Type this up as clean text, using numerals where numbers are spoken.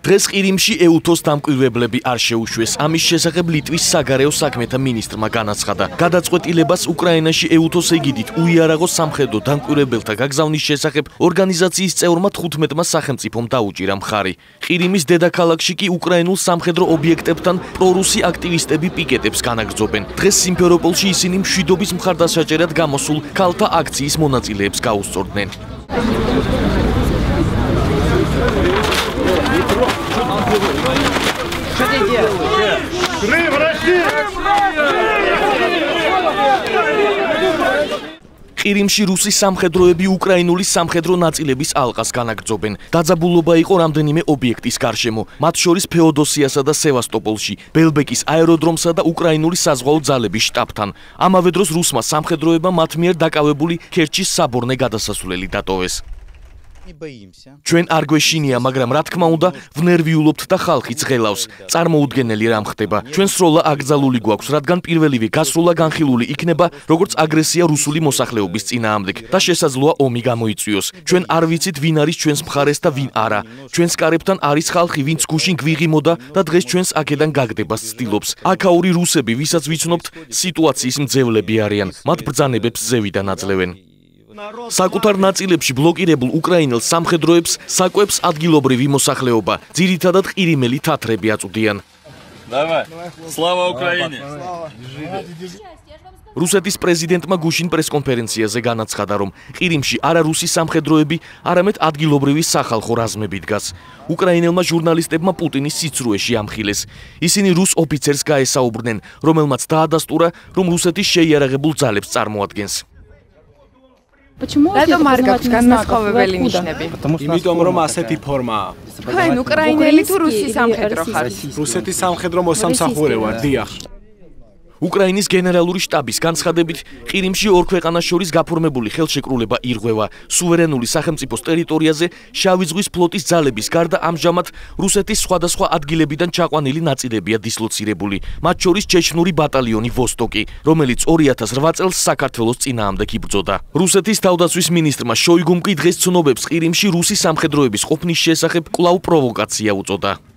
დღეს ყირიმში ეუთოს დამკვირვებლები არ შეუშვეს. ამის შესახებ ლიტვის საგარეო საქმეთა მინისტრმა განაცხადა. გადაწყვეტილებას უკრაინაში ეუთოს ეგიდით უიარაღო სამხედრო დამკვირვებელთა გაგზავნის შესახებ ორგანიზაციის წევრმა 15-მა სახელმწიფომ დაუჭირა მხარი. ყირიმის დედაქალაქში კი უკრაინულ სამხედრო ობიექტებთან პრორუსი აქტივისტები პიკეტებს განაგრძობენ. დღეს სიმფეროპოლში ისინი მშვიდობის მხარდასაჭერად გამოსულ ქალთა აქციის მონაწილეებს გაუსწორდნენ. ყირიმში რუსის სამხედროები უკრაინული სამხედრო ნაწილების ალყას განაგრძობენ. დაძაბულობა იყო რამდენიმე ობიექტის გარშემო, მათ შორის ფეოდოსიასა და სევასტოპოლში, ბელბეკის აეროდრომსა და უკრაინული საზღვაო ძალების შტაბთან. ამავე დროს რუსმა სამხედროებმა მათ მიერ დაკავებული ქერჩის საბორნე გადასასვლელი დატოვეს. ჩვენ არ გვეშინია, მაგრამ რა თქმა უნდა, ვნერვიულობთ და ხალხიც ღელავს. წარმოუდგენელი რამ ხდება. ჩვენ სროლა აკრძალული გვაქვს, რადგან პირველივე გასროლა განხილული იქნება, როგორც აგრესია რუსული მოსახლეობის წინააღმდეგ და შესაძლოა ომი გამოიწვიოს. ჩვენ არ ვიცით, ვინ არის ჩვენს მხარეს და ვინ არა. ჩვენს კარებთან არის ხალხი, ვინც გუშინ გვიღიმოდა და დღეს ჩვენს აქედან გაგდებას ცდილობს. აქაური რუსები, ვისაც ვიცნობთ, სიტუაციის მძევლები არიან. მათ ბრძანებებს ზევიდან აძლევენ. საკუთარ ნაწილებში ბლოკირებულ უკრაინელ სამხედროებს საკვებს ადგილობრივი მოსახლეობა, ძირითადად ყირიმელი თათრები აწვდიან. Slava Ukraini! რუსეთის პრეზიდენტმა გუშინ პრესკონფერენციაზე განაცხადა, რომ ყირიმში არა რუსის სამხედროები, არამედ ადგილობრივი სახალხო რაზმები დგას. უკრაინელმა ჟურნალისტებმა პუტინის სიცრუეში ამხილეს. ისინი რუს ოფიცერს გაესაუბრნენ, რომელმაც დაადასტურა, რომ რუსეთის შეიარაღებულ ძალებს წარმოადგენს. რატომ არ გაქვს განმასხვავებელი ნიშნები? იმიტომ რომ ასეთი ფორმაა. თქვენ უკრაინელი თუ რუსი სამხედრო ხართ? რუსეთის სამხედრო მოსამსახურე ვარ, დიახ. უკრაინის გენერალური შტაბის განცხადებით, ყირიმში ორ ქვეყანას შორის გაფორმებული ხელშეკრულება ირღვევა. სუვერენული სახელმწიფოს ტერიტორიაზე შავი ზღვის ფლოტის ძალების გარდა ამჟამად რუსეთის სხვადასხვა ადგილებიდან ჩაყვანილი ნაწილებია დისლოცირებული. მათ შორის ჩეჩნური ბატალიონი ვოსტოკი, რომელიც 2008 წელს საქართველოს წინააღმდეგ იბრძოდა. რუსეთის თავდაცვის მინისტრმა შოიგუმ კი დღეს ცნობებს ყირიმში რუსი სამხედროების ყოფნის შესახებ კვლავ პროვოკაცია უწოდა.